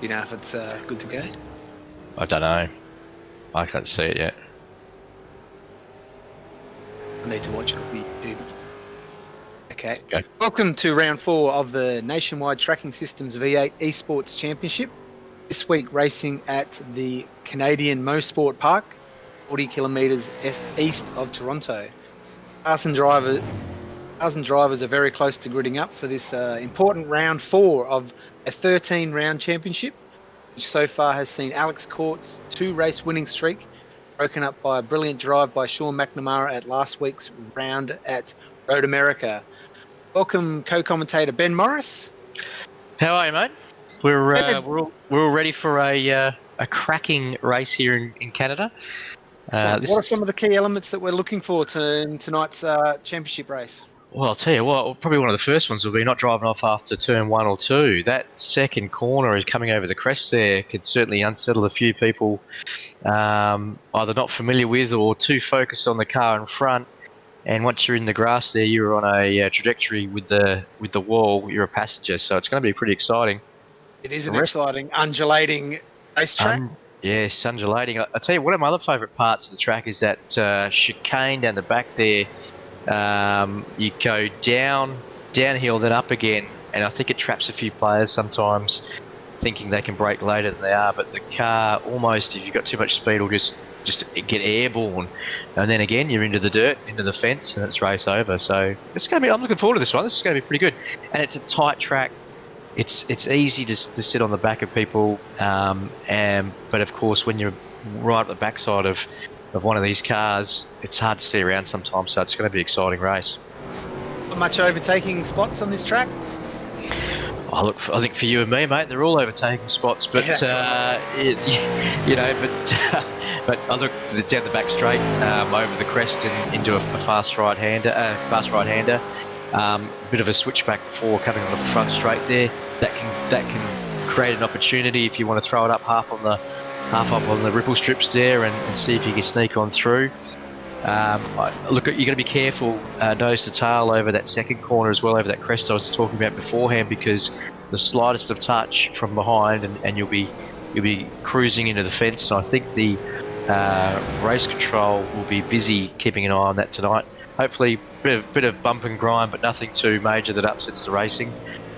You know if it's good to go? I don't know. I can't see it yet. I need to watch it on YouTube. Okay. Welcome to round 4 of the Nationwide Tracking Systems V8 Esports Championship. This week racing at the Canadian Motorsport Park, 40 kilometres east of Toronto. Cars and drivers are very close to gridding up for this important round 4 of a 13-round championship, which so far has seen Alex Court's 2-race winning streak broken up by a brilliant drive by Sean McNamara at last week's round at Road America. Welcome, co-commentator Ben Morris. How are you, mate? We're all ready for a cracking race here in Canada. What are some of the key elements that we're looking for in tonight's championship race? Well, I'll tell you what, probably one of the first ones will be not driving off after turn 1 or 2. That second corner is coming over the crest there could certainly unsettle a few people either not familiar with or too focused on the car in front. And once you're in the grass there, you're on a trajectory with the wall. You're a passenger, so it's going to be pretty exciting. It is an exciting, undulating racetrack. Yes, undulating. I'll tell you, one of my other favourite parts of the track is that chicane down the back there. You go downhill, then up again, and I think it traps a few players sometimes thinking they can brake later than they are, but the car almost, if you've got too much speed, will just get airborne, and then again you're into the dirt, into the fence, and it's race over. So it's going to be, I'm looking forward to this one. This is going to be pretty good, and it's a tight track. It's easy to sit on the back of people, but of course when you're right at the backside of one of these cars, it's hard to see around sometimes, so it's going to be an exciting race. Not much overtaking spots on this track? Oh, look, I think for you and me, mate, they're all overtaking spots, but but I look down the back straight, over the crest and into a fast right-hander, bit of a switchback before coming onto the front straight there. That can create an opportunity if you want to throw it up half up on the ripple strips there and see if you can sneak on through. Look, you've got to be careful nose to tail over that second corner as well, over that crest I was talking about beforehand, because the slightest of touch from behind and you'll be cruising into the fence. And I think the race control will be busy keeping an eye on that tonight. Hopefully bit of bump and grind, but nothing too major that upsets the racing.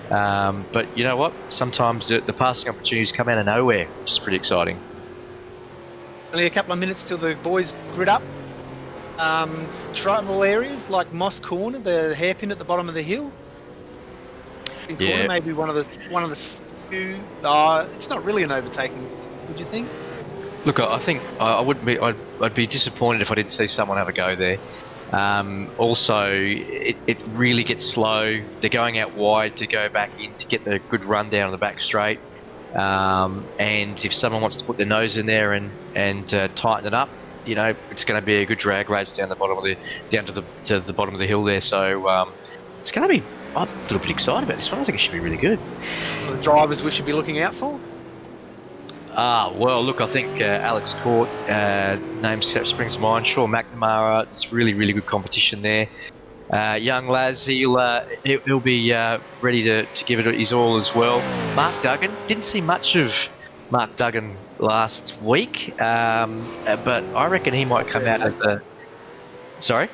But you know what? Sometimes the passing opportunities come out of nowhere, which is pretty exciting. Only a couple of minutes till the boys grid up. Tribal areas like Moss Corner, the hairpin at the bottom of the hill. Corner, maybe one of the few. It's not really an overtaking, would you think? Look, I think I wouldn't be. I'd be disappointed if I didn't see someone have a go there. Also, it really gets slow. They're going out wide to go back in to get the good run down the back straight. And if someone wants to put their nose in there and tighten it up, you know, it's going to be a good drag race down to the bottom of the hill there. So it's going to be. I'm a little bit excited about this one. I think it should be really good. The drivers we should be looking out for? Well, look, I think Alex Court, name springs to mind. Sean McNamara, it's really, really good competition there. Young Laz, he'll be ready to give it his all as well. Mark Duggan, didn't see much of Mark Duggan last week, but I reckon he might come out of the... Sorry?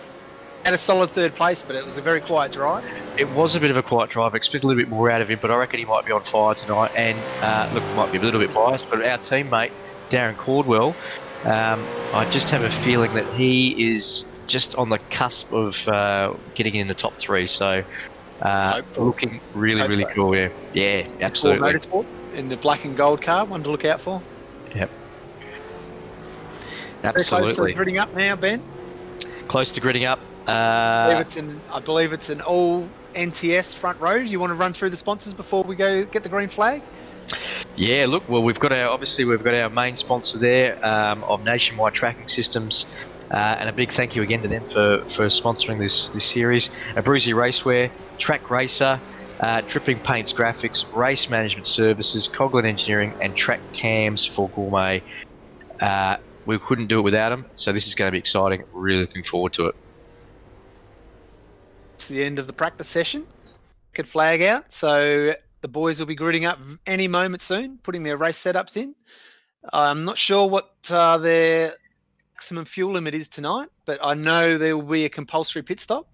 Had a solid third place, but it was a very quiet drive. It was a bit of a quiet drive. I expect a little bit more out of him, but I reckon he might be on fire tonight. And look, might be a little bit biased, but our teammate, Darren Caldwell, I just have a feeling that he is just on the cusp of getting in the top 3. So looking really, really cool. Yeah, absolutely. Motorsport in the black and gold car, one to look out for. Yep. Absolutely. Very close to gridding up now, Ben. Close to gridding up. I believe it's an all NTS front row. You want to run through the sponsors before we go get the green flag? Yeah, look, well, we've got our main sponsor there of Nationwide Tracking Systems, and a big thank you again to them for sponsoring this series. Abruzzi Racewear, Track Racer, Dripping Paints Graphics, Race Management Services, Coghlan Engineering, and Track Cams for Gourmet. We couldn't do it without them, so this is going to be exciting. Really looking forward to it. It's the end of the practice session. Good flag out. So the boys will be gridding up any moment soon, putting their race setups in. I'm not sure what their maximum fuel limit is tonight, but I know there will be a compulsory pit stop.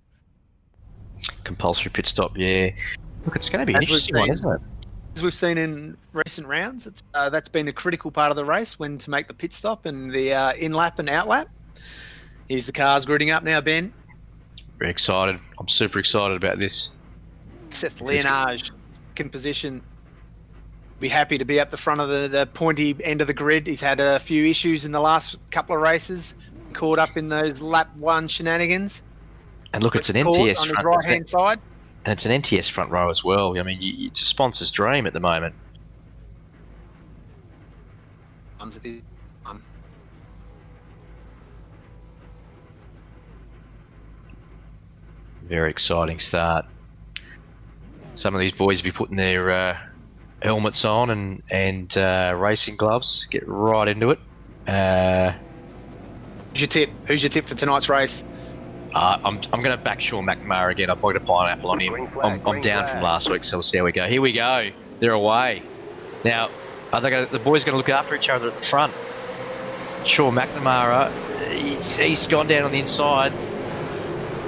Compulsory pit stop, yeah. Look, it's going to be an interesting one, isn't it? As we've seen in recent rounds, that's been a critical part of the race, when to make the pit stop and the in-lap and out-lap. Here's the cars gridding up now, Ben. Very excited. I'm super excited about this. Seth Leonage, second position. Be happy to be up the front of the pointy end of the grid. He's had a few issues in the last couple of races, caught up in those lap 1 shenanigans. And look, it's an NTS on front. his right-hand side. And it's an NTS front row as well. I mean, it's a sponsor's dream at the moment. Very exciting start. Some of these boys will be putting their helmets on and racing gloves. Get right into it. Who's your tip? Who's your tip for tonight's race? I'm going to back Sean McNamara again. I put a pineapple on him. I'm down from last week, so we'll see how we go. Here we go. They're away. Now, the boys going to look after each other at the front. Sean McNamara, he's gone down on the inside.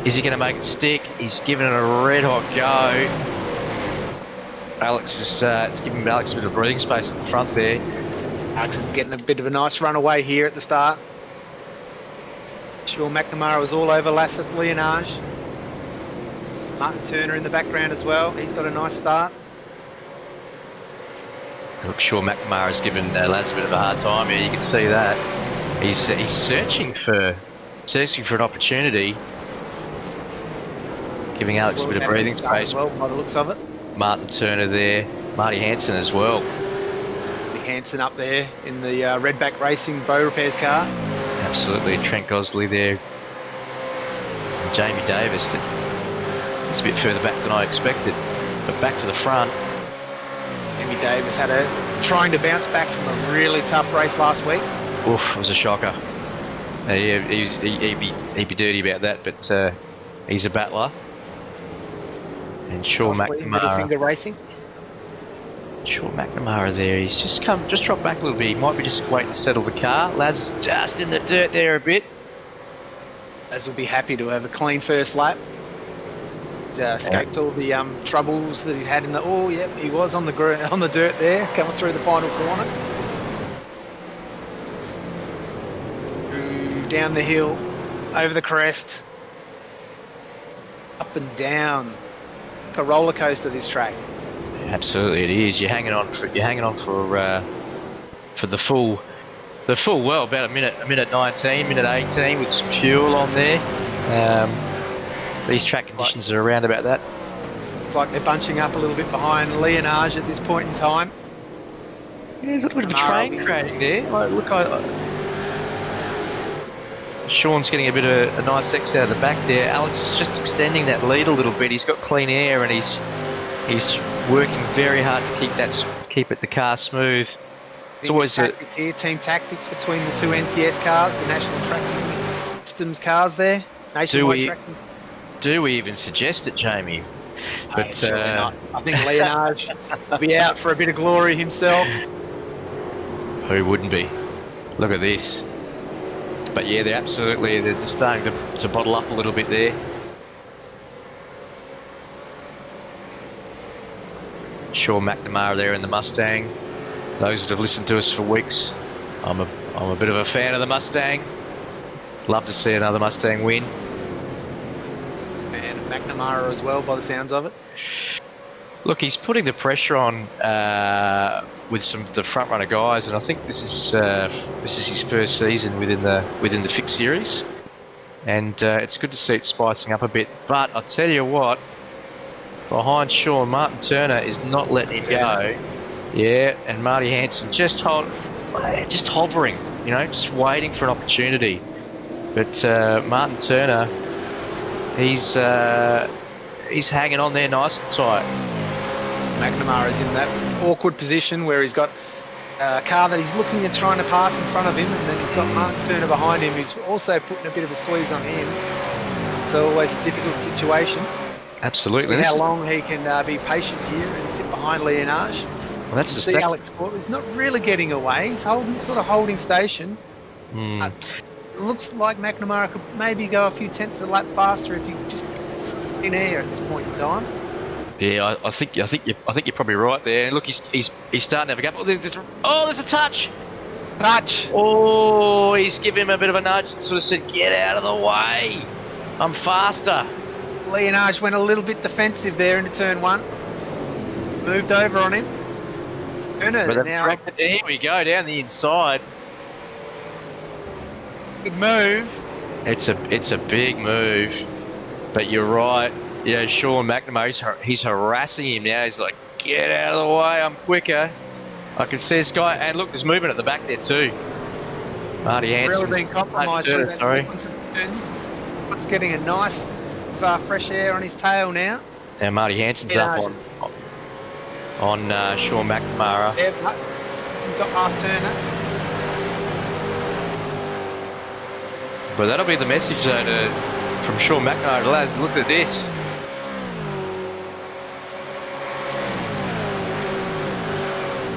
Is he going to make it stick? He's given it a red-hot go. Alex is it's giving Alex a bit of breathing space at the front there. Alex is getting a bit of a nice run away here at the start. Sean McNamara was all over Lasseth Leonage. Martin Turner in the background as well. He's got a nice start. Look, Sean McNamara's given lads a bit of a hard time here. You can see that. He's searching for an opportunity. Giving Alex a bit of breathing space. Well, by the looks of it. Martin Turner there. Marty Hansen as well. Hansen up there in the Redback Racing Bow Repairs car. Absolutely. Trent Gosley there. And Jamie Davis. It's a bit further back than I expected. But back to the front. Jamie Davis trying to bounce back from a really tough race last week. Oof, it was a shocker. Yeah, he'd be dirty about that, but he's a battler. And Sean McNamara. Finger racing. Sean McNamara there. He's just dropped back a little bit. He might be just waiting to settle the car. Lads just in the dirt there a bit. Lads will be happy to have a clean first lap. He's escaped all the troubles that he's had in the. Oh, yep, he was on the dirt there, coming through the final corner. Down the hill, over the crest, up and down. Like a roller coaster, this track. Absolutely, it is. You're hanging on for the full well, about a minute 19, minute 18 with some fuel on there. These track conditions are around about that. It's like they're bunching up a little bit behind Leonage at this point in time. Yeah, there's a little bit of a train crashing there. Look, Sean's getting a bit of a nice exit out of the back there. Alex is just extending that lead a little bit. He's got clean air and he's working very hard to keep the car smooth. It's always team tactics between the two NTS cars, the National Tracking Systems cars there. Do we even suggest it, Jamie? But not. I think Leonage will be out for a bit of glory himself. Who wouldn't be? Look at this. But yeah, they're just starting to bottle up a little bit there. Sean McNamara there in the Mustang. Those that have listened to us for weeks, I'm a bit of a fan of the Mustang. Love to see another Mustang win. Fan of McNamara as well, by the sounds of it. Look, he's putting the pressure on with some of the front runner guys, and I think this is his first season within the fixed series, and it's good to see it spicing up a bit. But I'll tell you what, behind Sean, Martin Turner is not letting him go. Yeah, and Marty Hansen just hovering, just waiting for an opportunity. But Martin Turner, he's hanging on there nice and tight. McNamara's in that awkward position where he's got a car that he's looking at trying to pass in front of him, and then he's got Martin Turner behind him who's also putting a bit of a squeeze on him. It's always a difficult situation. Absolutely. See how long he can be patient here and sit behind behind Leonage. Well, that's just See Alex Court. He's not really getting away. He's holding station. It looks like McNamara could maybe go a few tenths of a lap faster if he just in air at this point in time. Yeah, I think you're probably right there. Look, he's starting to have a gap. There's a touch. Touch. Oh, he's giving him a bit of a nudge and sort of said, "Get out of the way. I'm faster." Leonage went a little bit defensive there into turn 1. Moved over on him. Turner now. Here we go, down the inside. Big move. It's a big move, but you're right. Yeah, Sean McNamara, he's harassing him now. He's like, "Get out of the way, I'm quicker." I can see this guy, and look, there's movement at the back there too. Marty Hansen. Really been compromised. Sorry. It's getting a nice, fresh air on his tail now. And Marty Hansen's up on Sean McNamara. Yeah, but he's got past Turner. But that'll be the message though from Sean McNamara. Lads, look at this.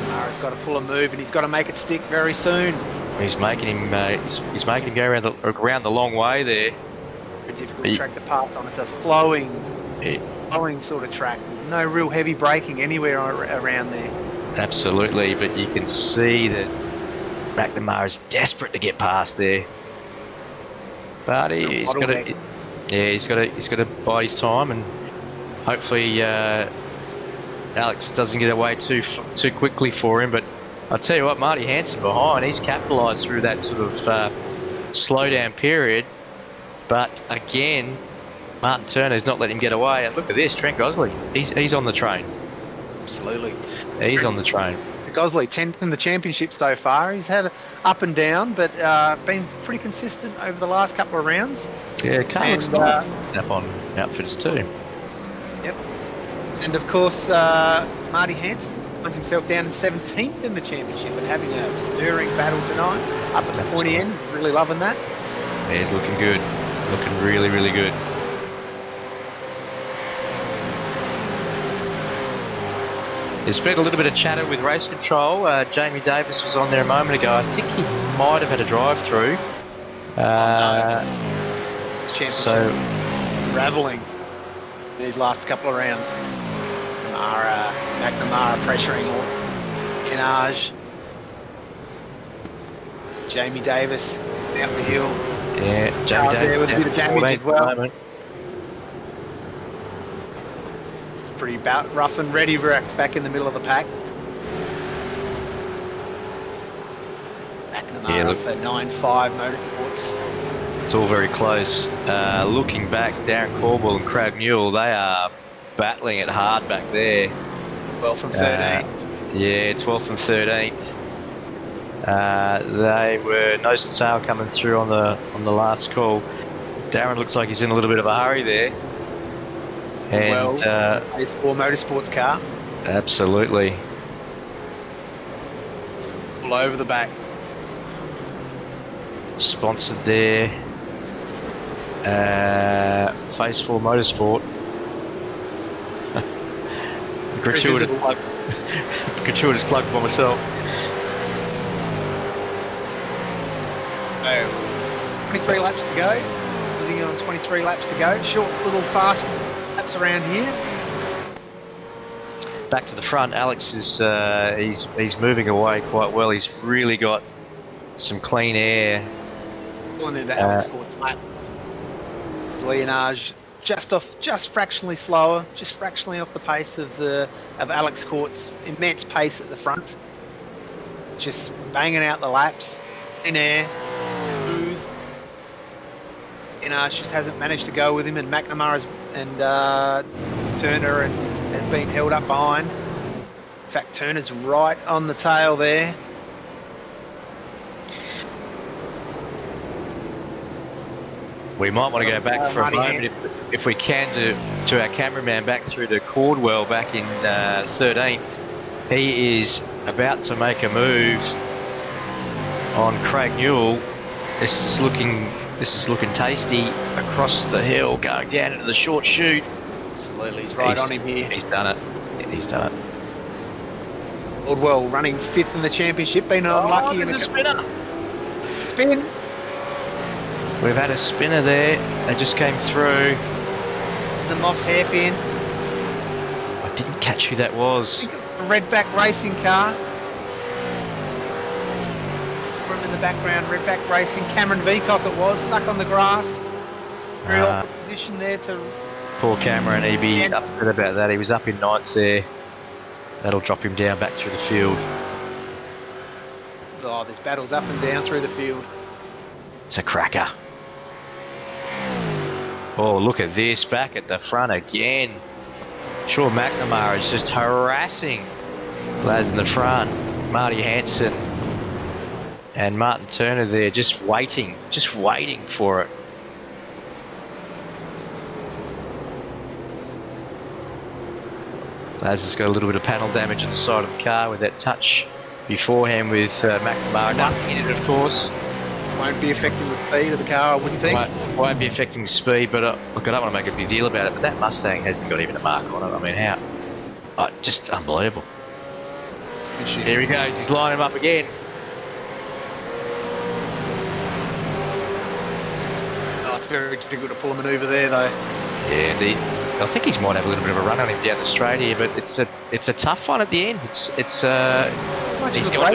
Mara's got to pull a move, and he's got to make it stick very soon. He's making him go around the long way there. Very difficult track to pass on. It's a flowing sort of track. No real heavy braking anywhere around there. Absolutely, but you can see that McNamara is desperate to get past there. But he's got to bide his time, and hopefully Alex doesn't get away too quickly for him. But I'll tell you what, Marty Hansen behind, he's capitalised through that sort of slowdown period. But again, Martin Turner's not letting him get away. And look at this, Trent Gosley. He's on the train. Absolutely. He's on the train. Gosley, 10th in the championship so far. He's had up and down, but been pretty consistent over the last couple of rounds. Yeah, car looks nice. Snap on outfitters too. Yep. And of course, Marty Hansen finds himself down in 17th in the championship and having a stirring battle tonight up at the pointy end. He's really loving that. Yeah, he's looking good. Looking really, really good. There's been a little bit of chatter with race control. Jamie Davis was on there a moment ago. I think he might have had a drive-through. So raveling these last couple of rounds. McNamara pressuring Kenage. Jamie Davis out the hill. Yeah, Jamie Davis there with a bit of damage as well. Pretty rough and ready back in the middle of the pack. McNamara for 9.5 Motorsports. It's all very close. Looking back, Darren Corbell and Craig Newell, they are battling it hard back there. 12th and 13th. Yeah, 12th and 13th. They were nose to tail coming through on the last call. Darren looks like he's in a little bit of a hurry there. And it's for Motorsports car. Absolutely. All over the back. Sponsored there. Phase 4 Motorsport. Gratuitous plug for myself. 23 laps to go. Closing on 23 laps to go. Short little fast laps around here. Back to the front, Alex is he's moving away quite well. He's really got some clean air. Pulling into Alex Court's lap. Leonage just fractionally slower, just fractionally off the pace of Alex Court's immense pace at the front. Just banging out the laps in air. Smooth. Leonage just hasn't managed to go with him, and McNamara's and Turner and been held up behind. In fact, Turner's right on the tail there. We might want to go back for a moment, if we can, to our cameraman back through to Cordwell back in 13th. He is about to make a move on Craig Newell. This is looking tasty across the hill, going down into the short chute. Absolutely, he's right on him here. He's done it. He's done it. Oldwell running 5th in the championship, been unlucky in a spinner. Spin. We've had a spinner there. They just came through. The Moss hairpin. I didn't catch who that was. A Redback racing car. From in the background, Redback racing. Cameron Veacock it was, stuck on the grass. Very awkward position there to... Poor Cameron, he'd be upset about that. He was up in 9th there. That'll drop him down back through the field. Oh, there's battles up and down through the field. It's a cracker. Oh, look at this, back at the front again. Sure, McNamara is just harassing lads in the front. Marty Hansen and Martin Turner there just waiting for it. Laz has got a little bit of panel damage on the side of the car with that touch beforehand with McNamara. Nothing in it, of course. Won't be affecting the speed of the car, I wouldn't think. Won't be affecting speed, but look, I don't want to make a big deal about it, but that Mustang hasn't got even a mark on it. I mean, how? Just unbelievable. Here he goes. He's lining him up again. Oh, it's very difficult to pull a manoeuvre there, though. Yeah, I think he might have a little bit of a run on him down the straight here, but it's a tough one at the end. He's got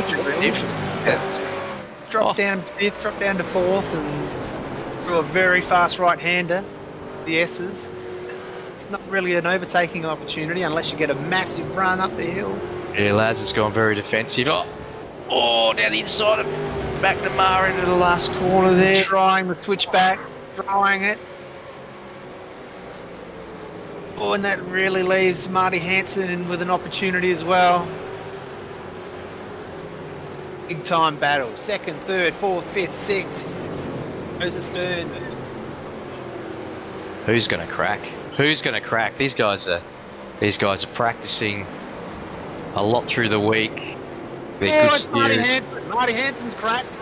drop down 5th, drop down to 4th, and through a very fast right-hander, the S's. It's not really an overtaking opportunity unless you get a massive run up the hill. Yeah, Laz has gone very defensive. Oh, down the inside of McNamara into the last corner there. Trying the switchback, trying it. Oh, and that really leaves Marty Hansen in with an opportunity as well. Big time battle. 2nd, 3rd, 4th, 5th, 6th. Goes astern. Who's going to crack? Who's going to crack? These guys are practicing a lot through the week. They're good it's Marty Hansen. Marty Hansen's cracked.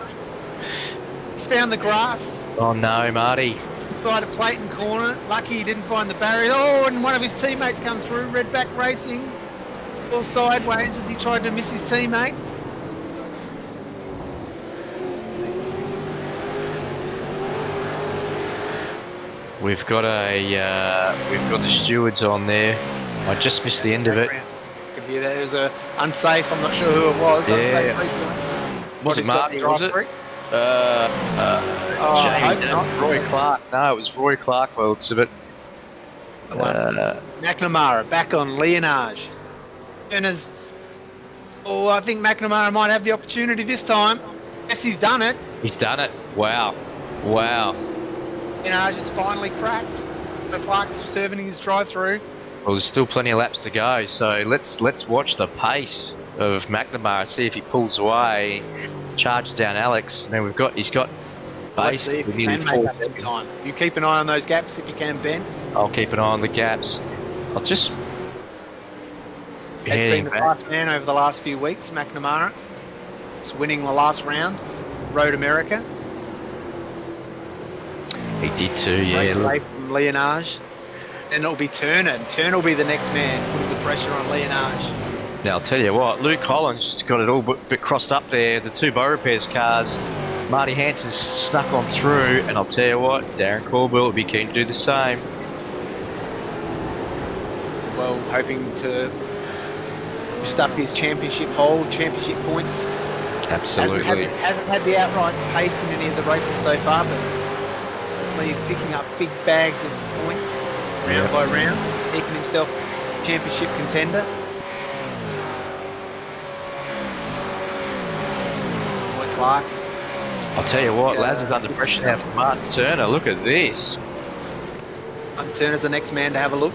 He's found the grass. Oh no, Marty. Inside of Clayton corner. Lucky he didn't find the barrier. Oh, and one of his teammates come through. Redback Racing. All sideways as he tried to miss his teammate. We've got the stewards on there. I just missed the end of it. Could hear that. It was unsafe. I'm not sure who it was. Yeah. Was it Marty? Was it? Roy Clark. No, it was Roy Clark. Well, it's a bit. McNamara back on Leonage. Turner's. Oh, I think McNamara might have the opportunity this time. Yes, he's done it. He's done it. Wow. Leonage has finally cracked. So Clark's serving his drive-through. Well, there's still plenty of laps to go, so let's watch the pace of McNamara. See if he pulls away, charges down Alex, and then he's got basically nearly 4 seconds. Time. You keep an eye on those gaps if you can, Ben. I'll keep an eye on the gaps. I'll just. He's been the fast man over the last few weeks, McNamara. He's winning the last round, Road America. He did too, yeah. Away from Leonage. And it'll be Turner. And Turner will be the next man putting the pressure on Leonage. Now, I'll tell you what, Luke Collins just got it all bit crossed up there. The two Bow Repairs cars. Marty Hansen snuck on through. And I'll tell you what, Darren Corbell will be keen to do the same. Well, hoping to boost up his championship hold, championship points. Absolutely. Hasn't had the outright pace in any of the races so far, but certainly picking up big bags of points round by round, making himself championship contender. Boy Clark. I'll tell you what, Laz is under pressure now from Martin Turner. Look at this. Martin Turner's the next man to have a look.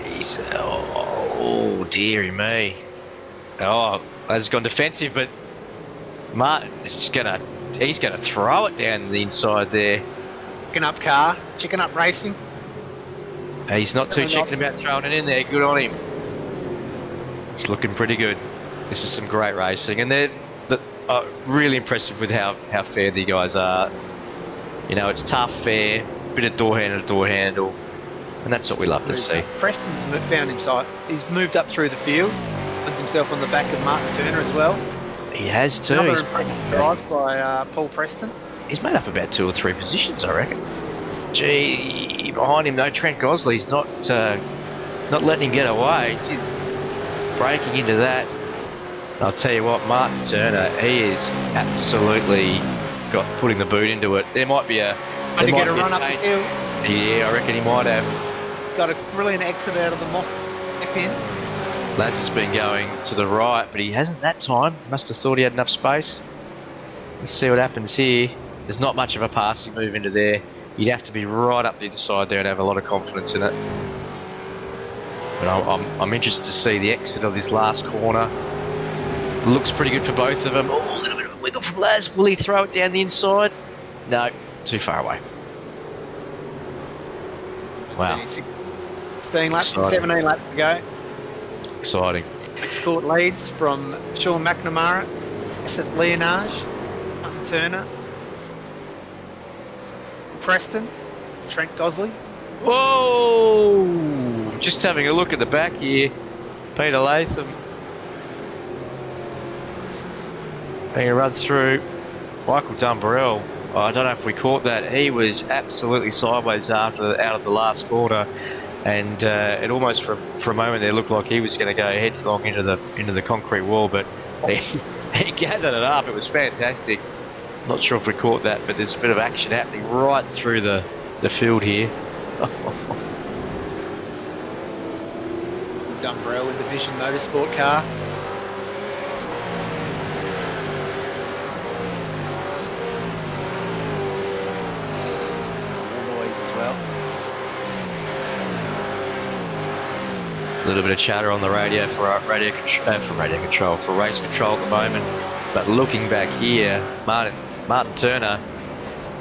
He's dearie me. Oh, Laz has gone defensive, but Martin is he's gonna throw it down the inside there. Chicken up car, chicken up racing. He's not too chicken about throwing it in there. Good on him. It's looking pretty good. This is some great racing, and they're really impressive with how fair the guys are. You know, it's tough, fair, bit of door handle to door handle. And that's what we love to see. Preston's found himself. He's moved up through the field, finds himself on the back of Martin Turner as well. He has too. Another impressive drive by Paul Preston. He's made up about 2 or 3 positions, I reckon. Gee, behind him though, Trent Gosley's not letting him get away. He's breaking into that. I'll tell you what, Martin Turner, he is absolutely putting the boot into it. There might be a... Had to get a run up the hill. Yeah, I reckon he might have. Got a brilliant exit out of the moss pin. Laz has been going to the right, but he hasn't that time. Must have thought he had enough space. Let's see what happens here. There's not much of a passing move into there. You'd have to be right up the inside there and have a lot of confidence in it. But I'm interested to see the exit of this last corner. Looks pretty good for both of them. Oh, a little bit of a wiggle from Laz. Will he throw it down the inside? No, too far away. Wow. 16 laps, 17 laps to go. Exciting. Export leads from Sean McNamara, Asset Leonage, Martin Turner, Preston, Trent Gosley. Whoa! Just having a look at the back here. Peter Latham. Being a run through. Michael Dumbrell. Oh, I don't know if we caught that. He was absolutely sideways out of the last quarter, and it almost for a moment there looked like he was going to go headlong into the concrete wall, but he gathered it up. It was fantastic. Not sure if we caught that, but there's a bit of action happening right through the field here. Dumbrell with the Vision Motorsport car. A little bit of chatter on the radio for race control at the moment. But looking back here, Martin Turner,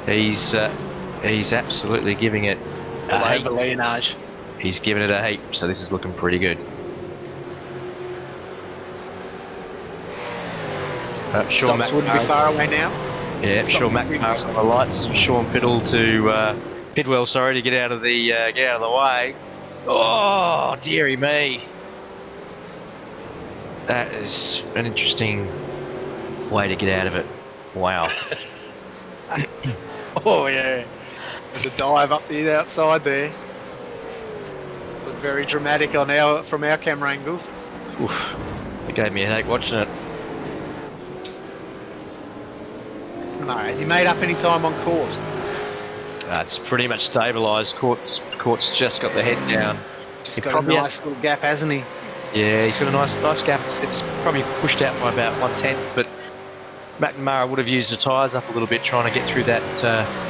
he's absolutely giving it a heap. He's giving it a heap, so this is looking pretty good. Sean McNamara wouldn't be far away now. Yeah, Sean McNamara's on the lights. Sean Pidwell to get out of the way. Oh, dearie me. That is an interesting way to get out of it. Wow. Oh, yeah. There's a dive up the outside there. It's very dramatic from our camera angles. Oof. It gave me a headache watching it. No, has he made up any time on court? It's pretty much stabilised. Court's just got the head down. Just got a nice little gap, hasn't he? Yeah, he's got a nice gap. It's probably pushed out by about 1/10, but McNamara would have used the tyres up a little bit trying to get through that,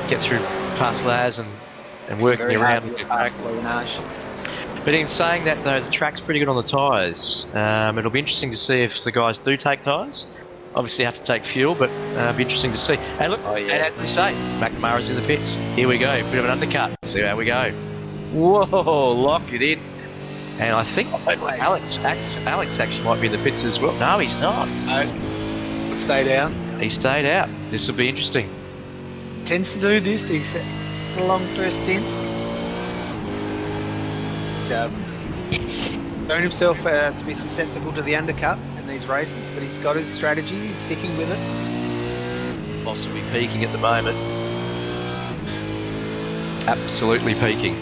get through past Laz and working around the track. But in saying that, though, the track's pretty good on the tyres. It'll be interesting to see if the guys do take tyres. Obviously have to take fuel, but it'll be interesting to see. Hey, look, and as we say, McNamara's in the pits. Here we go, bit of an undercut. See how we go. Whoa, lock it in. And I think Alex actually might be in the pits as well. No, he's not. No, stay down. He stayed out. This will be interesting. Tends to do this. He's a long first stint. Shown himself to be susceptible to the undercut in these races, but he's got his strategy. He's sticking with it. Possibly peaking at the moment. Absolutely peaking.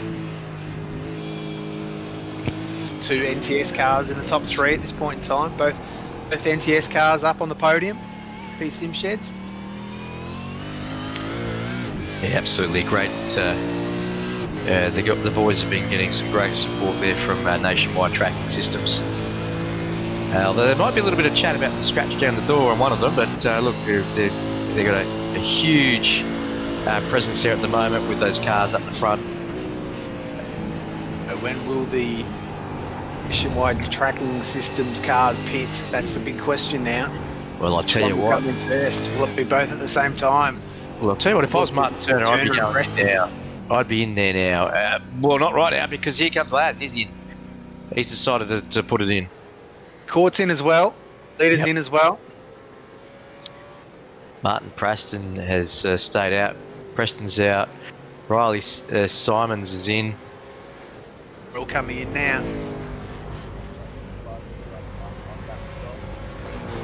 There's 2 NTS cars in the top 3 at this point in time. Both NTS cars up on the podium. P Sim Sheds. Yeah, absolutely great. The boys have been getting some great support there from Nationwide Tracking Systems. Although there might be a little bit of chat about the scratch down the door on one of them, but look, they've got a huge presence there at the moment with those cars up the front. When will the Nationwide Tracking Systems cars pit? that's the big question now. Well, I'll tell you what. Come in first? Will it be both at the same time? Well, I'll tell you what, if I was Martin Turner, I'd be going now. I'd be in there now. Well, not right now, because here comes Laz. He's in. He's decided to put it in. Court's in as well. Leader's in as well. Martin Preston has stayed out. Preston's out. Riley Simons is in. All coming in now.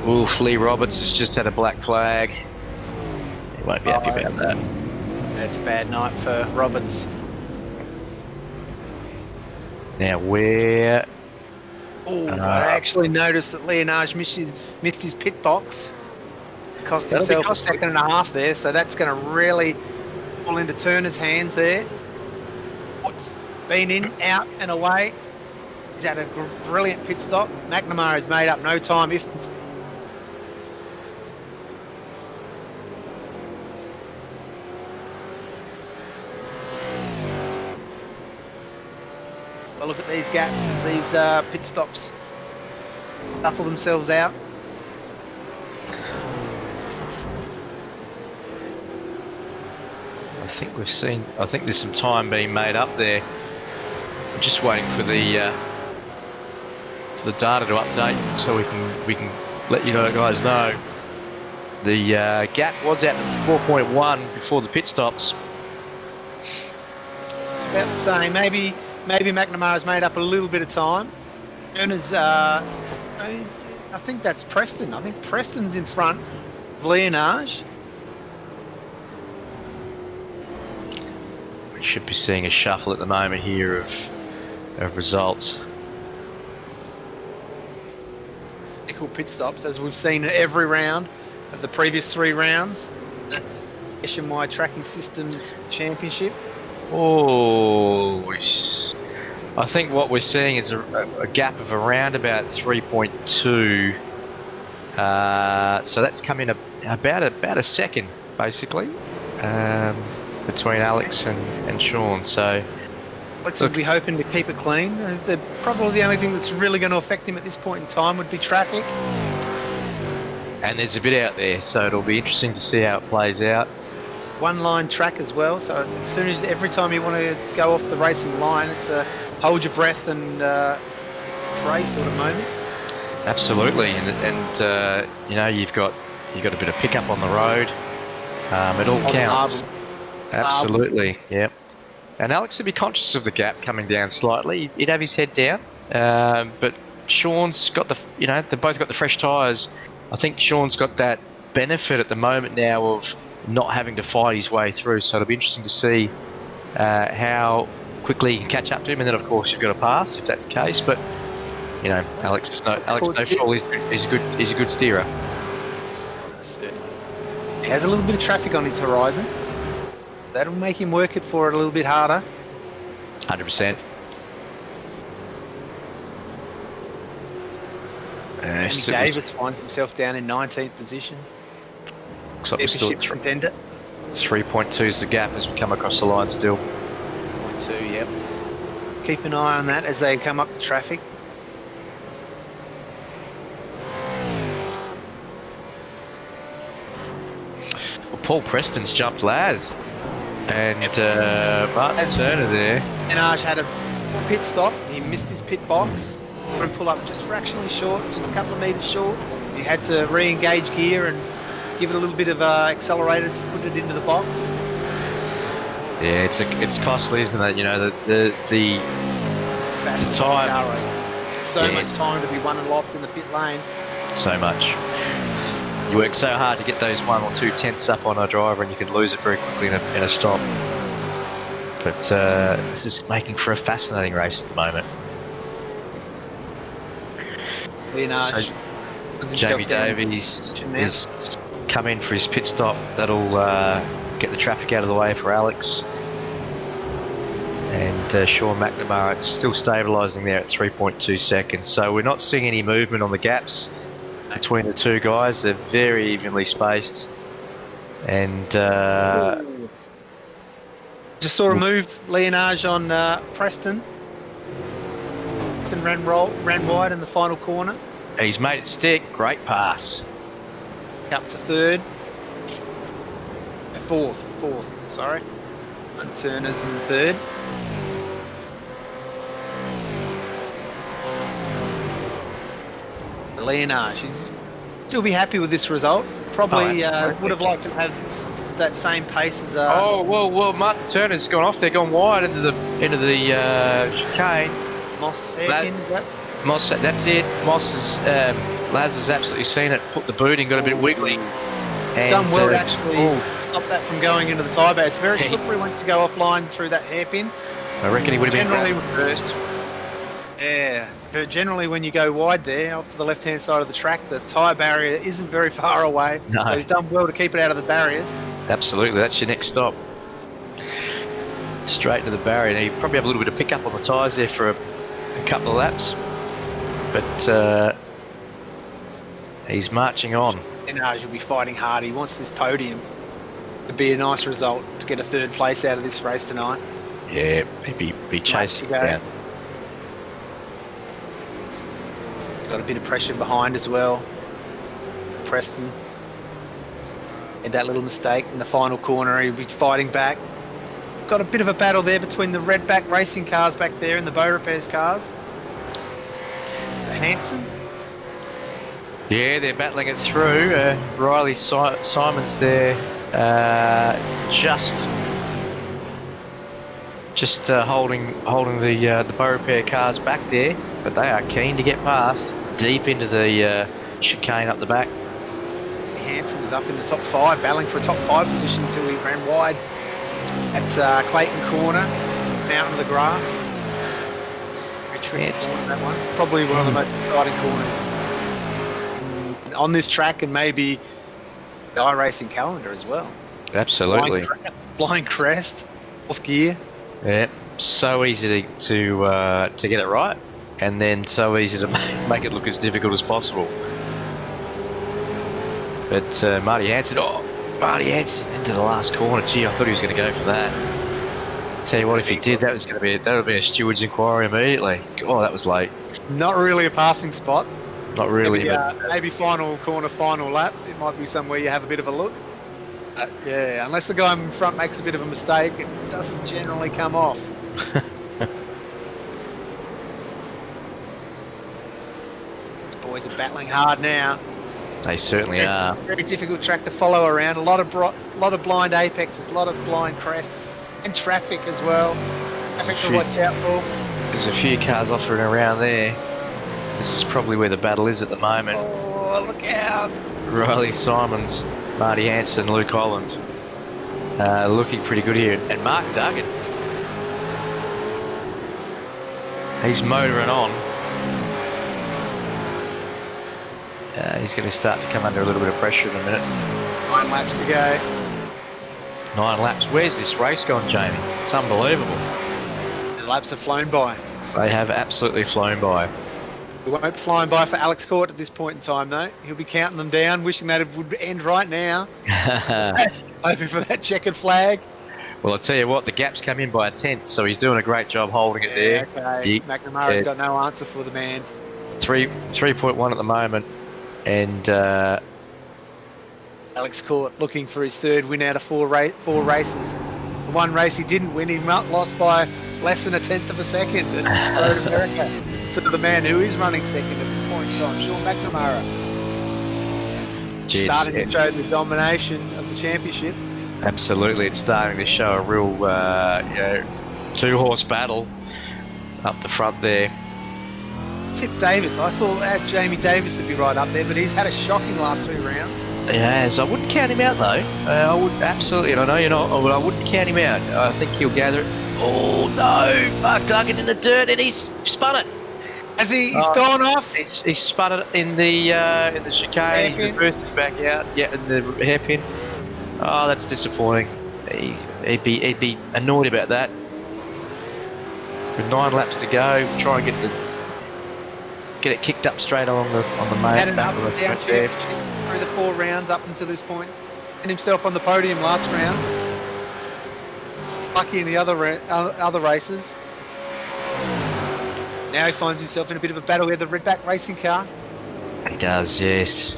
Oof, Lee Roberts has just had a black flag. He won't be happy about that. That's a bad night for Roberts. Now where? Oh, I actually noticed that Leonage missed his pit box. Cost himself a second and a half there, so that's going to really fall into Turner's hands there. What's been in, out and away. He's had a brilliant pit stop. McNamara has made up no time. Well, look at these gaps as these pit stops shuffle themselves out. I think there's some time being made up there. We're just waiting for the data to update so we can let you guys know. The gap was out at 4.1 before the pit stops. It's about the same. Maybe McNamara's made up a little bit of time. Turner's, I think that's Preston. I think Preston's in front of Leonage. We should be seeing a shuffle at the moment here of results. Equal pit stops, as we've seen at every round of the previous 3 rounds. The Nationwide Tracking Systems Championship. Oh, I think what we're seeing is a gap of around about 3.2. So that's come in about a second, basically, between Alex and Sean. So Alex would be hoping to keep it clean. Probably the only thing that's really going to affect him at this point in time would be traffic. And there's a bit out there, so it'll be interesting to see how it plays out. One line track as well, so as soon as every time you want to go off the racing line, it's a hold your breath and pray sort of moment. Absolutely, and you've got a bit of pickup on the road. It all counts. Absolutely, yeah. And Alex would be conscious of the gap coming down slightly. He'd have his head down, but Sean's got they both got the fresh tyres. I think Sean's got that benefit at the moment now of not having to fight his way through, so it'll be interesting to see how quickly you can catch up to him, and then of course you've got to pass if that's the case. But Alex no fool. He's a good steerer. He has a little bit of traffic on his horizon. That'll make him work it for it a little bit harder. 100%. Davis finds himself down in 19th position. Looks like we're still at contender. 3.2 is the gap as we come across the line still. 3.2, yep. Keep an eye on that as they come up to traffic. Well, Paul Preston's jumped Laz. And Martin Turner there. Leonage had a pit stop. He missed his pit box. And pull up just fractionally short, just a couple of metres short. He had to re-engage gear and give it a little bit of accelerator to put it into the box. Yeah, it's costly, isn't it? The time. So much time to be won and lost in the pit lane. So much. You work so hard to get those 1 or 2 tenths up on a driver, and you can lose it very quickly in a stop. But this is making for a fascinating race at the moment. Leonage. So Jamie Davies is come in for his pit stop. That'll get the traffic out of the way for Alex. And Sean McNamara still stabilising there at 3.2 seconds. So we're not seeing any movement on the gaps between the two guys. They're very evenly spaced. And just saw a move, Leonage on Preston. Preston ran wide in the final corner. He's made it stick. Great pass. Up to third. Fourth, sorry. And Turner's in third. Leonage, she'll be happy with this result. Probably would have liked to have at that same pace as... well, Martin Turner's gone off there, gone wide into the chicane. Moss hairpin, is that? Moss, that's it. Moss is, Laz has absolutely seen it, put the boot in, got a bit wiggly. And, done well to actually stop that from going into the tyre bar. It's very slippery once you go offline through that hairpin. I reckon he would have been first. Yeah, generally when you go wide there, off to the left-hand side of the track, the tyre barrier isn't very far away. No. So he's done well to keep it out of the barriers. Absolutely, that's your next stop. Straight into the barrier. Now, you probably have a little bit of pickup on the tyres there for a couple of laps. But he's marching on. He'll be fighting hard. He wants this podium. It'd be a nice result to get a third place out of this race tonight. Yeah, he'd be chasing down. He's got a bit of pressure behind as well. Preston. And that little mistake in the final corner, he'll be fighting back. Got a bit of a battle there between the redback racing cars back there and the Bow Repairs cars. Hanson. Yeah, they're battling it through. Riley Simon's there, just holding the Bow Repair cars back there, but they are keen to get past deep into the chicane up the back. Hanson was up in the top 5, battling for a top 5 position until he ran wide at Clayton Corner, out in the grass. Very tricky corner, that one. Probably one of the most exciting corners on this track, and maybe the iRacing calendar as well. Absolutely. Blind crest, off gear. Yeah, so easy to get it right, and then so easy to make it look as difficult as possible. But Marty Hanson into the last corner. Gee, I thought he was going to go for that. Tell you what, if he did, that would have been a steward's inquiry immediately. Oh, that was late. Not really a passing spot. Not really. Maybe final corner, final lap. It might be somewhere you have a bit of a look. Yeah, unless the guy in front makes a bit of a mistake, it doesn't generally come off. These boys are battling hard now. They certainly are. Very difficult track to follow around. A lot of blind apexes, a lot of blind crests, and traffic as well. Traffic to watch out for. There's a few cars off and around there. This is probably where the battle is at the moment. Oh, look out! Riley Simons, Marty Hanson, Luke Holland. Looking pretty good here. And Mark Duggan. He's motoring on. He's going to start to come under a little bit of pressure in a minute. 9 laps to go. 9 laps. Where's this race gone, Jamie? It's unbelievable. The laps have flown by. They have absolutely flown by. We won't be flying by for Alex Court at this point in time, though. He'll be counting them down, wishing that it would end right now. Hoping for that checkered flag. Well, I'll tell you what, the gap's come in by a 10th, so he's doing a great job holding it there. Okay, McNamara's got no answer for the man. 3.1 at the moment, and Alex Court looking for his third win out of four races. The one race he didn't win, he lost by less than a tenth of a second at Road America. To the man who is running second at this point in time, Sean McNamara. Starting to show the domination of the championship. Absolutely, it's starting to show a real, 2-horse battle up the front there. Tip Davis, I thought Jamie Davis would be right up there, but he's had a shocking last 2 rounds. He has. I wouldn't count him out though. I would absolutely, and I know you're not, but I wouldn't count him out. I think he'll gather it. Oh no, Mark Duggan in the dirt, and he's spun it. Has he? He's gone off. He's spun it in the chicane. He's reversed it back out. Yeah, in the hairpin. Oh, that's disappointing. He'd be annoyed about that. With 9 laps to go, try and get it kicked up straight on the main. Had an up and down championship through the 4 rounds up until this point, and himself on the podium last round. Lucky in the other races. Now he finds himself in a bit of a battle with the redback racing car. He does, yes.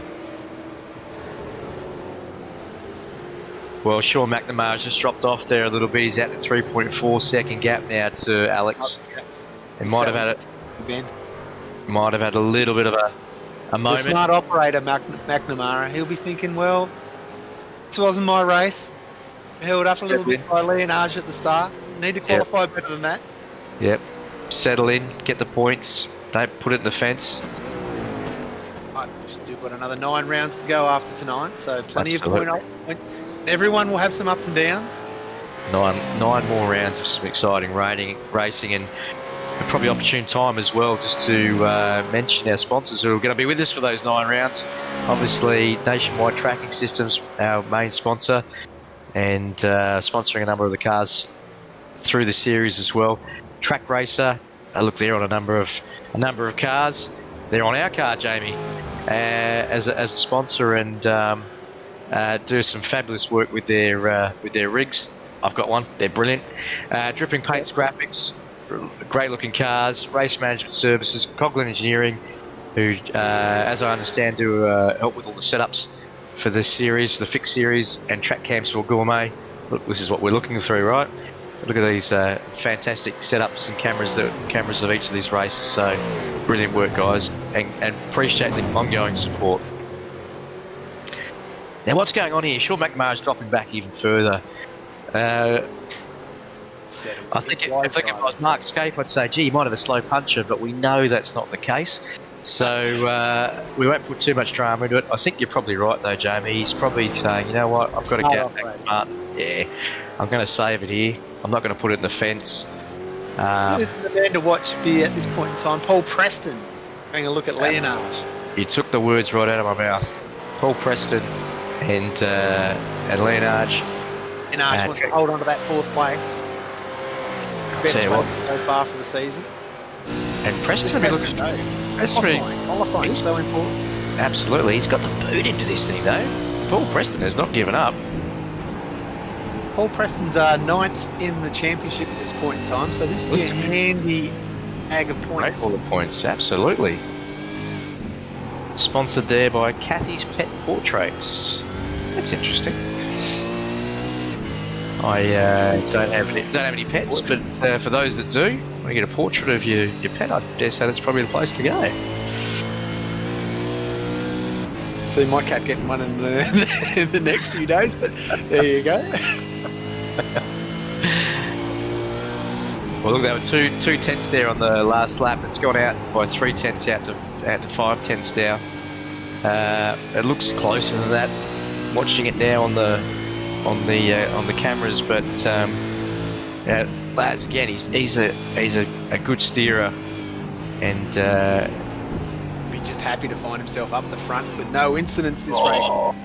Well, Sean McNamara's just dropped off there a little bit. He's at the 3.4 second gap now to Alex. He might have had a little bit of a moment. The smart operator, McNamara, he'll be thinking, well, this wasn't my race. Held up a little bit by Leonage at the start. Need to qualify better than that. Yep. Settle in, get the points. Don't put it in the fence. I've still got another 9 rounds to go after tonight, so plenty Absolutely. of point. Everyone will have some up and downs. Nine more rounds of some exciting racing and probably opportune time as well just to mention our sponsors who are going to be with us for those 9 rounds. Obviously, Nationwide Tracking Systems, our main sponsor, and sponsoring a number of the cars through the series as well. Track Racer, look, they're on a number of cars. They're on our car, Jamie, as a sponsor, and do some fabulous work with their rigs. I've got one; they're brilliant. Dripping Paints Graphics, great looking cars. Race Management Services, Coghlan Engineering, who, as I understand, do help with all the setups for this series, the fixed series, and Track Camsville Gourmet. Look, this is what we're looking through, right? Look at these fantastic setups and cameras of each of these races. So brilliant work, guys, and appreciate the ongoing support. Now, what's going on here? Sean McNamara's dropping back even further. I think if it was Mark Scaife, I'd say, gee, he might have a slow puncher, but we know that's not the case. So we won't put too much drama into it. I think you're probably right, though, Jamie. He's probably saying, you know what, I've got to get back to Martin. Yeah, I'm going to save it here. I'm not going to put it in the fence. The man to watch be at this point in time, Paul Preston, having a look at Leonage. You took the words right out of my mouth. Paul Preston and Leonage. Leonage wants to hold on to that 4th place. I'll tell you what. So far for the season. And Preston will be looking. Qualifying is so important. Absolutely. He's got the boot into this thing, though. Paul Preston has not given up. Paul Preston's 9th in the championship at this point in time, so this will be a handy bag of points. Great all the points, absolutely. Sponsored there by Kathy's Pet Portraits. That's interesting. I don't have any pets, but for those that do, when you get a portrait of your pet, I dare say that's probably the place to go. See my cat getting one in the next few days, but there you go. Well, look, there were two tenths there on the last lap. It's gone out by 3 tenths out to 5 tenths now. It looks closer than that. Watching it now on the cameras, but Laz, again, he's a good steerer, and be just happy to find himself up the front with no incidents this race.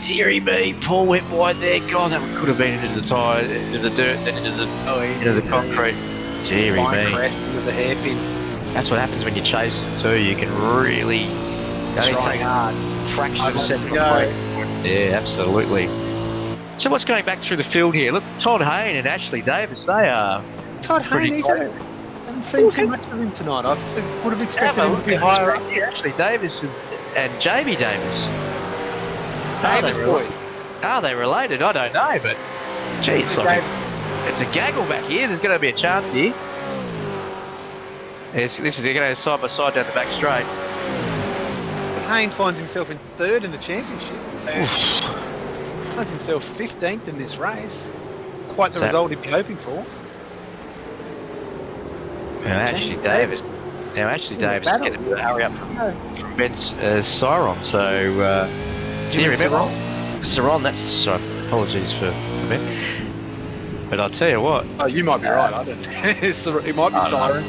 Deary me, Paul went wide there. God, that could have been into the tyre, into the dirt, then into the concrete. Deary me. Crest into the hairpin. That's what happens when you chase it too. You can really only take a fraction of a second. Yeah, absolutely. So what's going back through the field here? Look, Todd Hayne and Ashley Davis, they are Todd Hayne, I haven't seen too much of him tonight. I would have expected him to be higher up. Ashley Davis and Jamie Davis. Davis boy. Are they related? I don't know, but gee, it's a gaggle back here. There's going to be a chance here. This is going to go side by side down the back straight. But Hayne finds himself in 3rd in the championship. Finds himself 15th in this race. Quite the result he'd be hoping for. Now Ashley Davis is getting a bit of hurry up from Ben's Siron. So do you remember Siron? That's sorry. Apologies for Ben. But I'll tell you what. Oh, you might be right. I don't know. It might be Siron.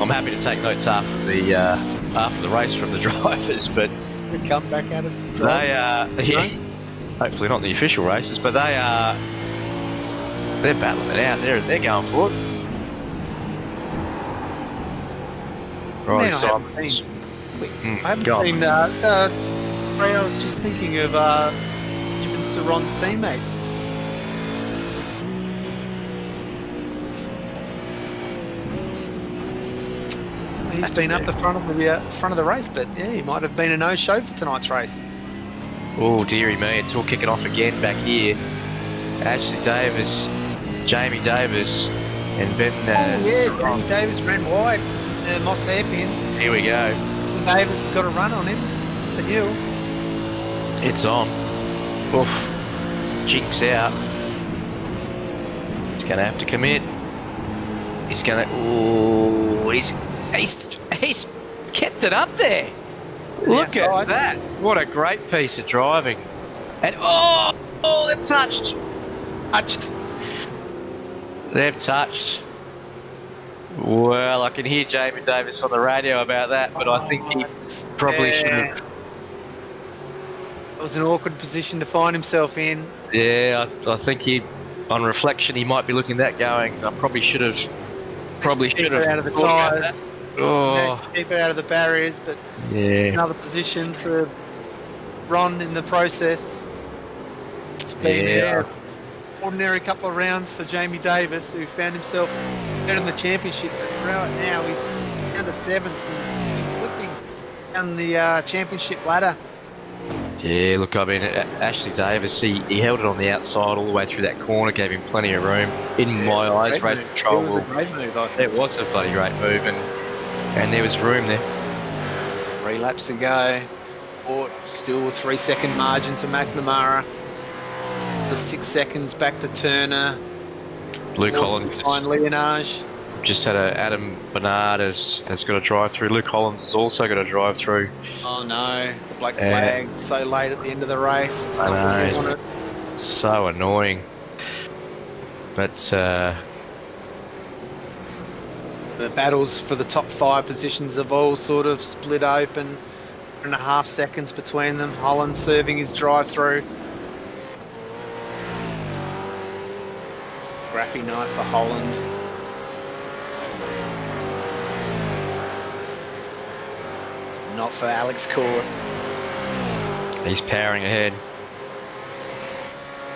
I'm happy to take notes after the race from the drivers, but they come back at us. Hopefully not the official races, but they're battling it out. They're going for it. Right, I haven't seen. I was just thinking of Jim Saron's teammate. He's been up the front of the race, but yeah, he might have been a no-show for tonight's race. Oh, dearie me, it's all kicking off again back here. Ashley Davis, Jamie Davis, and Ben. Jamie Davis ran wide. Moss hairpin. Here we go. So Davis has got a run on him. The hill. It's on. Oof. Jinx out. going to have to commit. He's going to... Oh, he's kept it up there. Look at that. What a great piece of driving. And, they've touched. They've touched. Well, I can hear Jamie Davis on the radio about that, but I think he probably should have... It was an awkward position to find himself in. Yeah, I think on reflection, he might be looking at that going, I probably should have out of the tyres. Keep it out of the barriers, but another position to run in the process. It's been an ordinary couple of rounds for Jamie Davis, who found himself out in the championship. But right now, he's down to 7th and he's slipping down the championship ladder. Yeah, look, I mean, Ashley Davis, he held it on the outside all the way through that corner, gave him plenty of room. In my eyes, race control. It was a great move, I think. It was a bloody great move, and there was room there. 3 laps to go. Or still a 3-second margin to McNamara. The 6 seconds back to Turner. Luke Holland just had Adam Bernard has got to drive through. Luke Holland has also got to drive through. Oh no, the black flag so late at the end of the race. I know, so annoying. But the battles for the top 5 positions have all sort of split open. 1.5 seconds between them. Holland serving his drive through. Scrappy night for Holland. Not for Alex Court. He's powering ahead.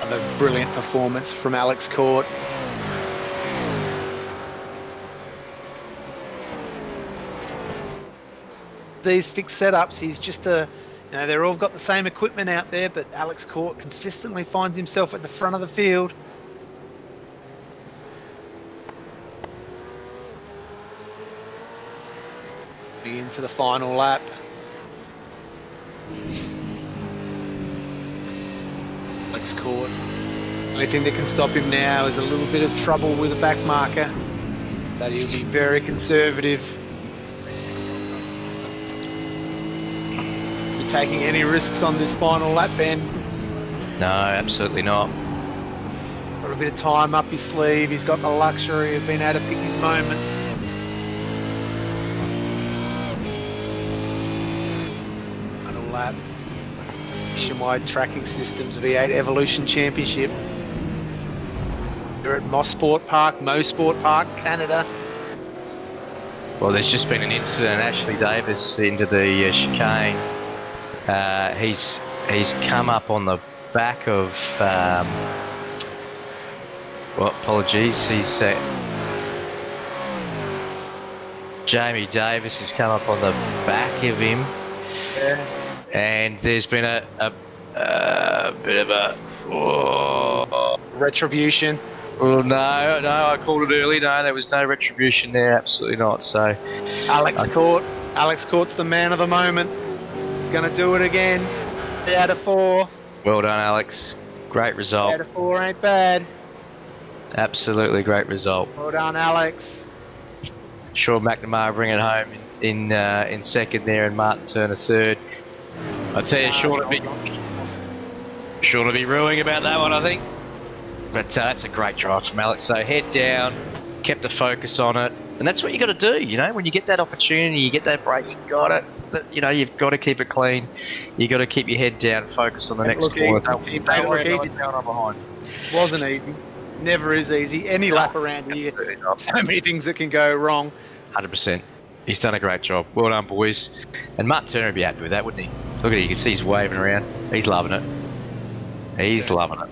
Another brilliant performance from Alex Court. These fixed setups, he's just they've all got the same equipment out there, but Alex Court consistently finds himself at the front of the field. Into the final lap. Alex Court. The only thing that can stop him now is a little bit of trouble with a back marker. But he'll be very conservative. You taking any risks on this final lap, Ben? No, absolutely not. Got a bit of time up his sleeve. He's got the luxury of being able to pick his moments. Lap. Nationwide Tracking Systems V8 Evolution Championship. We're at Mosport Park, Canada. Well, there's just been an incident. Ashley Davis into the chicane. He's come up on the back of. Apologies. He's Jamie Davis has come up on the back of him. Yeah. And there's been a bit of a retribution. Oh no, I called it early. No, there was no retribution there. Absolutely not. So, Alex Court's the man of the moment. He's going to do it again. 3 out of 4. Well done, Alex. Great result. 3 out of 4 ain't bad. Absolutely great result. Well done, Alex. Sure, McNamara bring it home in second there, and Martin Turner third. I tell you, Sean will be ruining about that one, I think. But that's a great drive from Alex. So head down, kept the focus on it, and that's what you got to do. You know, when you get that opportunity, you get that break, you got it. You've got to keep it clean. You got to keep your head down, focus on the next corner. Don't worry about what's going on behind. Wasn't easy. Never is easy. Any lap around here, so many things that can go wrong. 100%. He's done a great job. Well done, boys. And Martin Turner would be happy with that, wouldn't he? Look at it. You can see he's waving around. He's loving it. He's loving it.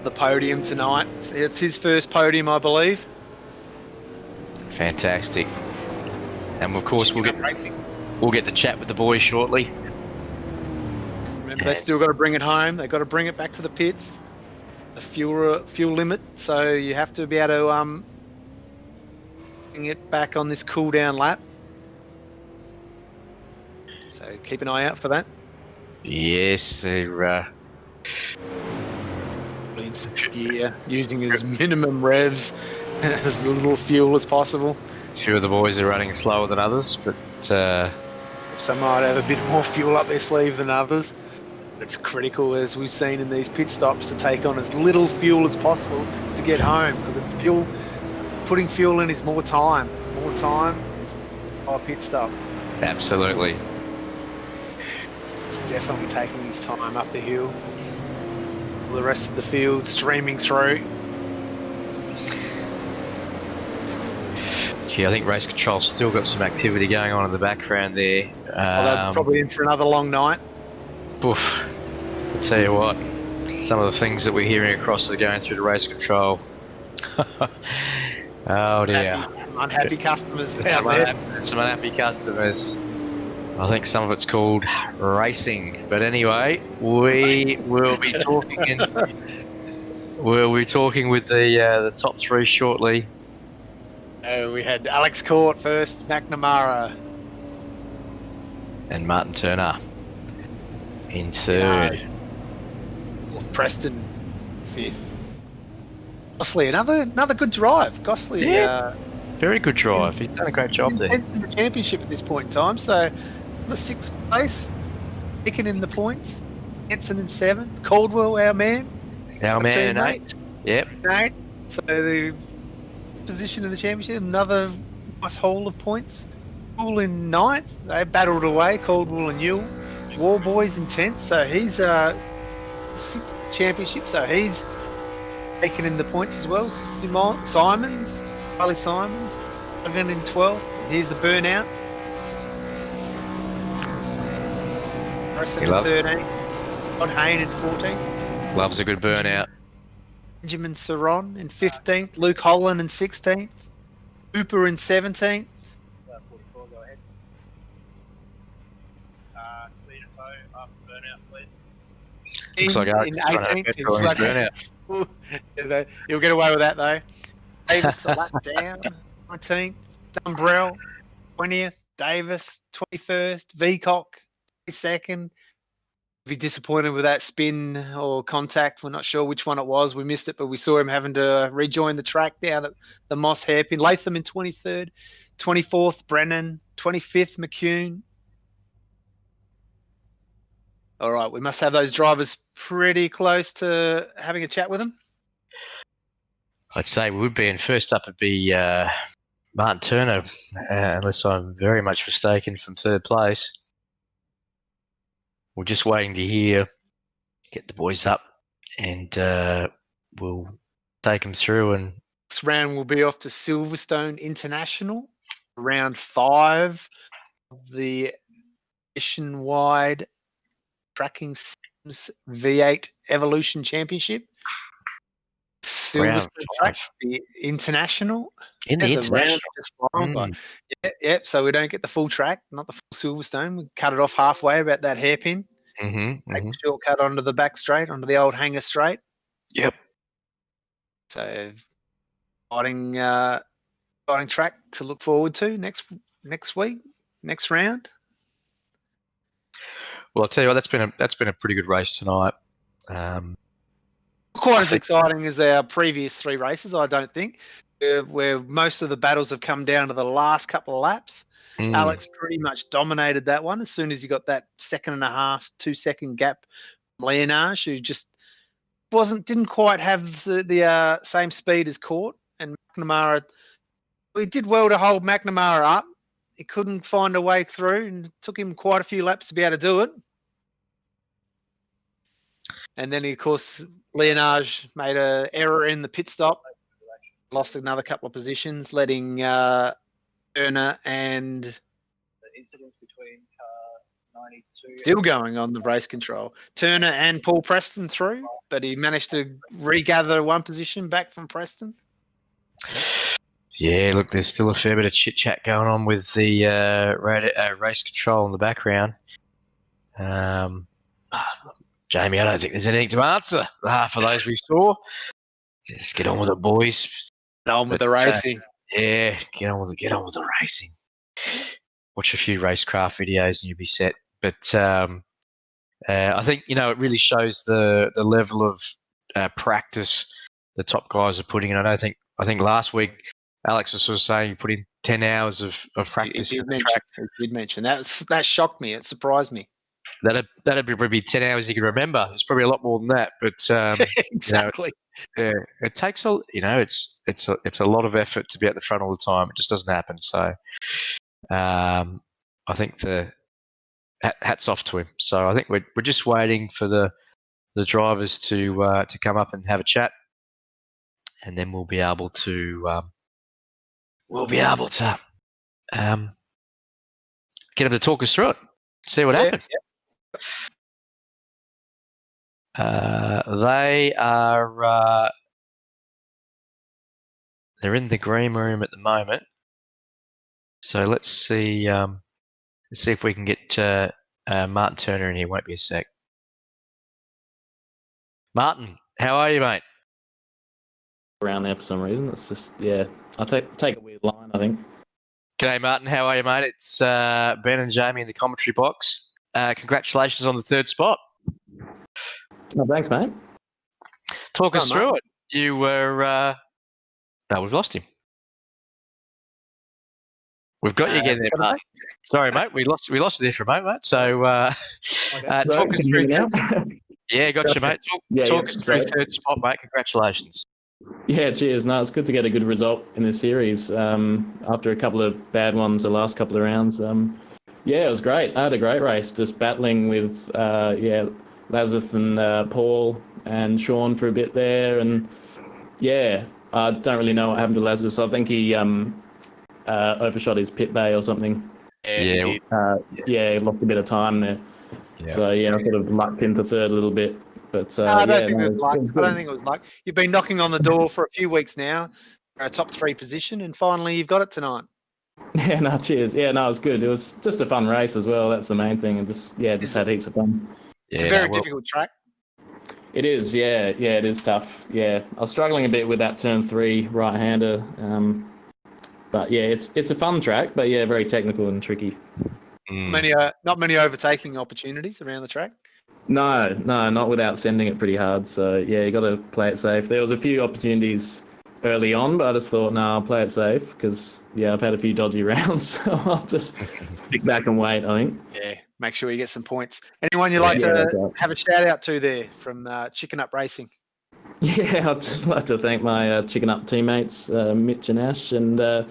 The podium tonight. It's his first podium, I believe. Fantastic. And of course, we'll get to chat with the boys shortly. Remember, they still got to bring it home. They've got to bring it back to the pits. The fuel limit. So you have to be able to bring it back on this cool down lap. So keep an eye out for that. Yes, they're in sixth gear, using as minimum revs and as little fuel as possible. A few of the boys are running slower than others, but some might have a bit more fuel up their sleeve than others. It's critical, as we've seen in these pit stops, to take on as little fuel as possible to get home, because putting fuel in is more time. More time is a pit stop. Absolutely. It's definitely taking his time up the hill. The rest of the field streaming through. Gee, I think race control's still got some activity going on in the background there. They're probably in for another long night. Oof. I'll tell you what, some of the things that we're hearing across the going through the race control. Oh dear. Unhappy customers. Some unhappy customers. I think some of it's called racing. But anyway, we will be talking with the top three shortly. We had Alex Court first, McNamara. And Martin Turner in third. Preston fifth. Gosling, another good drive. Gosling, very good drive. He's done a great job there. In the championship at this point in time, so the sixth place, picking in the points. Henson in seventh. Caldwell, our man in eighth. Yep. Eight. So the position in the championship, another nice haul of points. Poole in ninth. They battled away. Caldwell and Ewell. War Boys in 10th, so he's sixth championship, so he's taken in the points as well. Charlie Simons, again in 12th. Here's the burnout. Preston in 13th. Todd Hayne in 14th. Loves a good burnout. Benjamin Saron in 15th. Luke Holland in 16th. Cooper in 17th. Looks like in 18th. You'll get away with that though. Davis a lap down, 19th. Dumbrell, 20th. Davis, 21st. Veacock, 22nd. Be disappointed with that spin or contact. We're not sure which one it was. We missed it, but we saw him having to rejoin the track down at the Moss hairpin. Latham in 23rd. 24th, Brennan. 25th, McCune. All right, we must have those drivers pretty close to having a chat with them. I'd say we would be, and first up would be Martin Turner, unless I'm very much mistaken, from third place. We're just waiting to get the boys up, and we'll take them through. And next round will be off to Silverstone International, round 5 of the nationwide Tracking Sims V8 Evolution Championship. Silverstone track, the International. In the International. Yep, so we don't get the full track, not the full Silverstone. We cut it off halfway about that hairpin. Take a shortcut onto the back straight, onto the old hangar straight. Yep. So exciting track to look forward to next week, next round. Well, I'll tell you what, that's been a pretty good race tonight. Quite as exciting as our previous 3 races, I don't think, where most of the battles have come down to the last couple of laps. Alex pretty much dominated that one as soon as he got that 1.5 2-second gap from Leonage, who just didn't quite have the same speed as Court. And McNamara, he did well to hold McNamara up. He couldn't find a way through, and it took him quite a few laps to be able to do it. And then, of course, Leonage made an error in the pit stop, lost another couple of positions, letting Turner and still going on the race control. Turner and Paul Preston through, but he managed to regather one position back from Preston. Yeah, look, there's still a fair bit of chit-chat going on with the race control in the background. Jamie, I don't think there's anything to answer. Half of those we saw. Just get on with it, boys. Get on with the racing. Yeah, get on with the racing. Watch a few racecraft videos and you'll be set. But I think, it really shows the level practice the top guys are putting in. I think last week Alex was sort of saying he put in 10 hours of practice He in the track. did mention that shocked me. It surprised me. That'd be probably 10 hours you can remember. It's probably a lot more than that, but Exactly. It takes it's a lot of effort to be at the front all the time. It just doesn't happen. So I think hats off to him. So I think we're just waiting for the drivers to come up and have a chat, and then we'll be able to get them to talk us through it, see what happened. Yeah. They are they're in the green room at the moment. So let's see if we can get Martin Turner in here. Won't be a sec. Martin, how are you, mate? Around there for some reason. It's just I'll take a weird line, I think. G'day, Martin. How are you, mate? It's Ben and Jamie in the commentary box. Congratulations on the third spot. Oh, thanks, mate. Talk us through it. You were... No, we've lost him. We've got you again there, mate. Sorry, mate. We lost you there for a moment, mate. So talk us through now. Yeah, got you, mate. Talk us through third spot, mate. Congratulations. Yeah, cheers. No, it's good to get a good result in this series after a couple of bad ones the last couple of rounds. It was great. I had a great race, just battling with Lazarus and Paul and Sean for a bit there. And I don't really know what happened to Lazarus. I think he overshot his pit bay or something. Yeah, he lost a bit of time there. Yeah. So I sort of lucked into third a little bit. But I don't think it was luck. I don't think it was luck. You've been knocking on the door for a few weeks now, a top 3 position, and finally you've got it tonight. Yeah, no, cheers. Yeah, no, it was good. It was just a fun race as well. That's the main thing, and just had heaps of fun. It's a very difficult track. It is. Yeah, it is tough. Yeah, I was struggling a bit with that turn 3 right-hander, but it's a fun track, but very technical and tricky. Not many overtaking opportunities around the track. No, not without sending it pretty hard. So you got to play it safe. There was a few opportunities early on, but I just thought, no, I'll play it safe because I've had a few dodgy rounds, so I'll just stick back and wait, I think. Yeah, make sure you get some points. Anyone you like to have a shout out to there from Chicken Up Racing? Yeah, I'd just like to thank my Chicken Up teammates, Mitch and Ash, and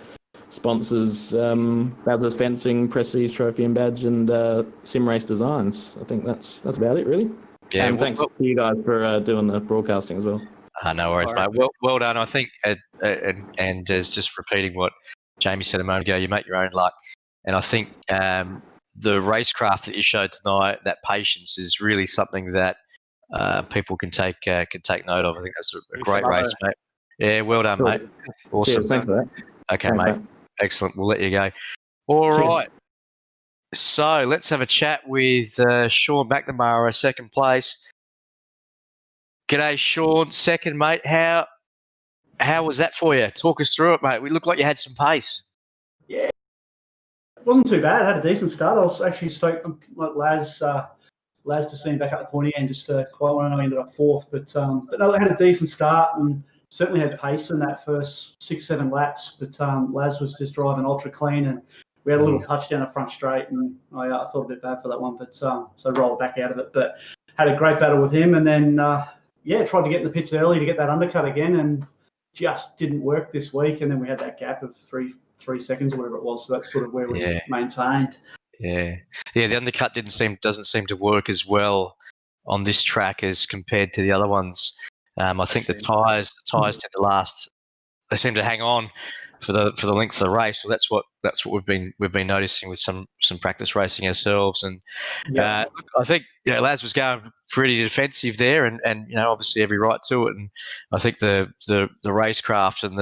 sponsors, Bazza's Fencing, Prestige Trophy and Badge, and Sim Race Designs. I think that's about it, really. Yeah, and thanks to you guys for doing the broadcasting as well. No worries, mate. Well done. I think, and as just repeating what Jamie said a moment ago, you make your own luck. And I think the racecraft that you showed tonight, that patience, is really something that people can take note of. I think that's a great race, mate. Yeah, well done, mate. Awesome. Cheers, thanks for that. Okay, thanks, mate. Excellent. We'll let you go. All right. So let's have a chat with Sean McNamara, second place. G'day, Sean. Second, mate. How was that for you? Talk us through it, mate. We looked like you had some pace. Yeah, it wasn't too bad. I had a decent start. I was actually stoked, like Laz to see him back up the point again. Just quite want to know he ended up fourth, but no, I had a decent start and certainly had pace in that first 6-7 laps. But Laz was just driving ultra clean, and we had a little touchdown at front straight, and I felt a bit bad for that one, but so rolled back out of it. But had a great battle with him, and then tried to get in the pits early to get that undercut again, and just didn't work this week. And then we had that gap of three seconds or whatever it was. So that's sort of where we maintained. Yeah. The undercut doesn't seem to work as well on this track as compared to the other ones. I think the tyres tend to last. They seem to hang on for the length of the race. Well, that's what we've been noticing with some practice racing ourselves. And I think Laz was going pretty defensive there, and obviously every right to it. And I think the racecraft and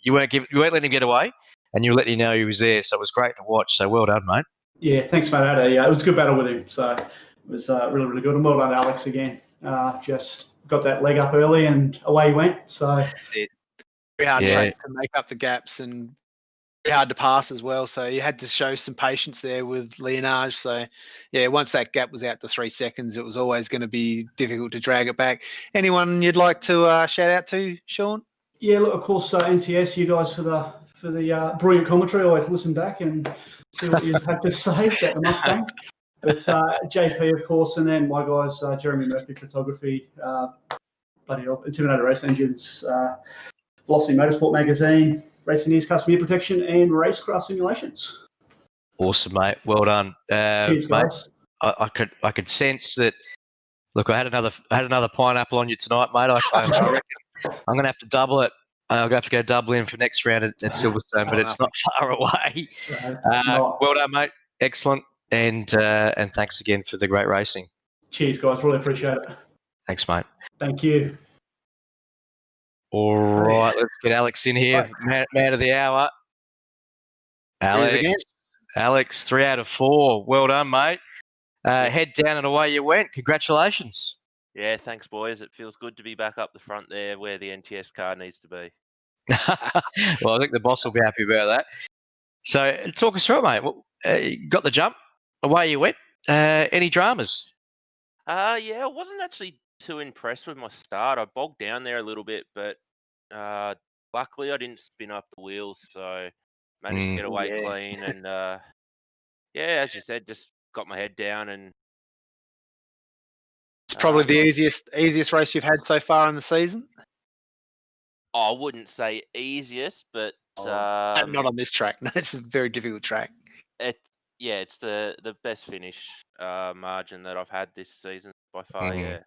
you weren't letting him get away, and you were letting him know he was there. So it was great to watch. So well done, mate. Yeah, thanks, mate. It was a good battle with him. So it was really, really good. And well done, Alex, again. Just got that leg up early and away he went. So very hard to make up the gaps and hard to pass as well. So you had to show some patience there with Leonage. So yeah, once that gap was out to 3 seconds, it was always going to be difficult to drag it back. Anyone you'd like to shout out to, Sean? Yeah, look, of course, NTS, you guys for the brilliant commentary. I always listen back and see what you have to say about the Mustang. But JP, of course, and then my guys, Jeremy Murphy Photography, Intimidator Race Engines, Velocity Motorsport Magazine, Racing News Custom Gear Protection, and Racecraft Simulations. Awesome, mate. Well done. Cheers, mate, guys. I could sense that. Look, I had another pineapple on you tonight, mate. I reckon I'm going to have to double it. I'm going to have to go double in for next round at Silverstone, but it's not far away. Well done, mate. Excellent, and thanks again for the great racing. Cheers, guys. Really appreciate it. Thanks, mate. Thank you. All right, let's get Alex in here, man of the hour. Alex, 3 out of 4. Well done, mate. Head down and away you went. Congratulations. Yeah, thanks, boys. It feels good to be back up the front there where the NTS car needs to be. Well, I think the boss will be happy about that. So talk us through it, mate. You got the jump, away you went. Any dramas? Yeah, I wasn't actually too impressed with my start. I bogged down there a little bit, but luckily I didn't spin up the wheels, so managed to get away clean. And yeah, as you said, just got my head down. And it's probably the easiest race you've had so far in the season. I wouldn't say easiest, but not on this track. No, it's a very difficult track. It's the best finish margin that I've had this season by far.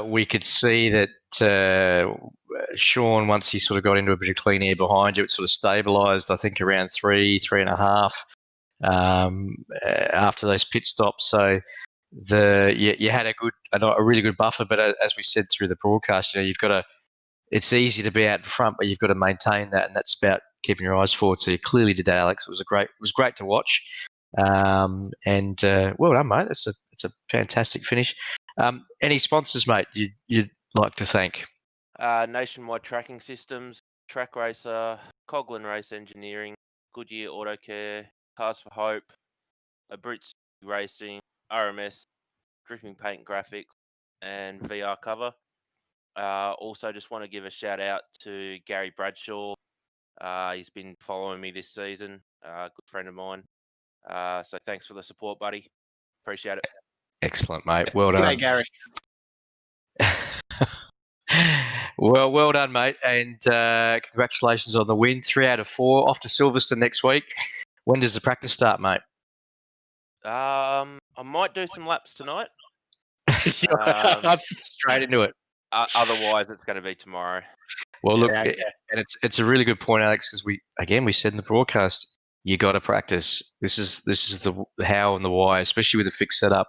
We could see that Sean, once he sort of got into a bit of clean air behind you, it sort of stabilised, I think, around 3.5 after those pit stops. So you had a really good buffer, but as we said through the broadcast, you've got to. It's easy to be out in front, but you've got to maintain that, and that's about keeping your eyes forward. So you clearly did that, Alex. It was great to watch, and well done, mate. It's a fantastic finish. Any sponsors, mate, you'd like to thank? Nationwide Tracking Systems, Track Racer, Coghlan Race Engineering, Goodyear Auto Care, Cars for Hope, Brits Racing, RMS, Dripping Paint Graphics, and VR Cover. Also, just want to give a shout out to Gary Bradshaw. He's been following me this season. Good friend of mine. So thanks for the support, buddy. Appreciate it. Excellent, mate. Well done. G'day, Gary. well done, mate. And congratulations on the win. 3 out of 4. Off to Silverstone next week. When does the practice start, mate? I might do some laps tonight. Straight into it. Otherwise, it's going to be tomorrow. Well, look, and it's a really good point, Alex, because we said in the broadcast, you got to practice. This is the how and the why, especially with a fixed setup,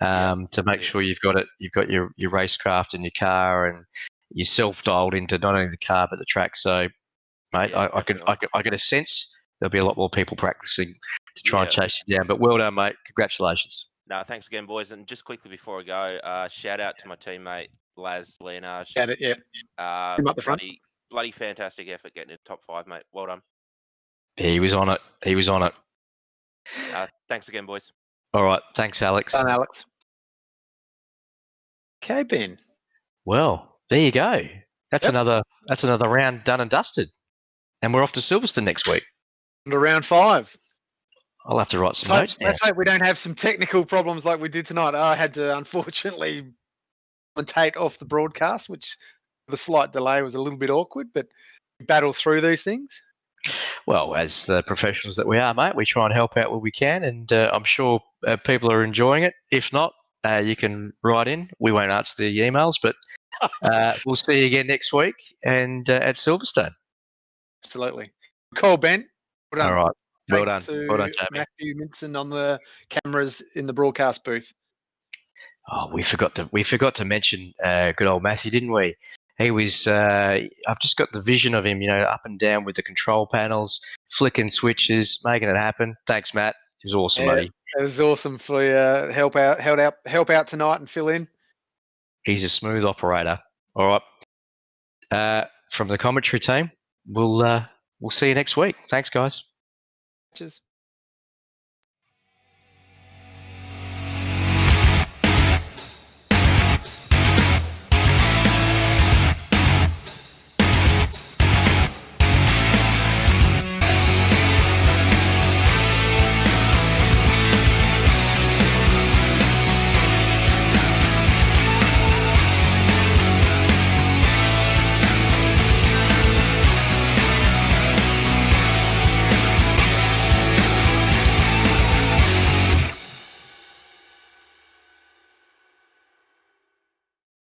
to make sure you've got your racecraft in your car and you're self-dialed into not only the car but the track. So, mate, I get a sense there'll be a lot more people practicing to try and chase you down. But well done, mate. Congratulations. No, thanks again, boys. And just quickly before I go, shout out to my teammate Laz Leonage. Got it, yeah. Him up the front. Bloody fantastic effort getting into top 5, mate. Well done. He was on it. Thanks again, boys. All right. Thanks, Alex. Done, Alex. Okay, Ben. Well, there you go. That's another round done and dusted. And we're off to Silverstone next week. To round 5. I'll have to write some notes now. Let's hope we don't have some technical problems like we did tonight. I had to, unfortunately, commentate off the broadcast, which the slight delay was a little bit awkward, but we battle through these things. Well, as the professionals that we are, mate, we try and help out where we can, and I'm sure people are enjoying it. If not, you can write in. We won't answer the emails, but we'll see you again next week and at Silverstone. Absolutely. Cool, Ben. Well done. All right. Well Thanks done. to Well done, Jamie. Matthew Minson on the cameras in the broadcast booth. Oh, we forgot to mention good old Matthew, didn't we? He was. I've just got the vision of him, up and down with the control panels, flicking switches, making it happen. Thanks, Matt. It was awesome, buddy. It was awesome for you. Help out tonight and fill in. He's a smooth operator. All right. From the commentary team, we'll we'll see you next week. Thanks, guys. Cheers.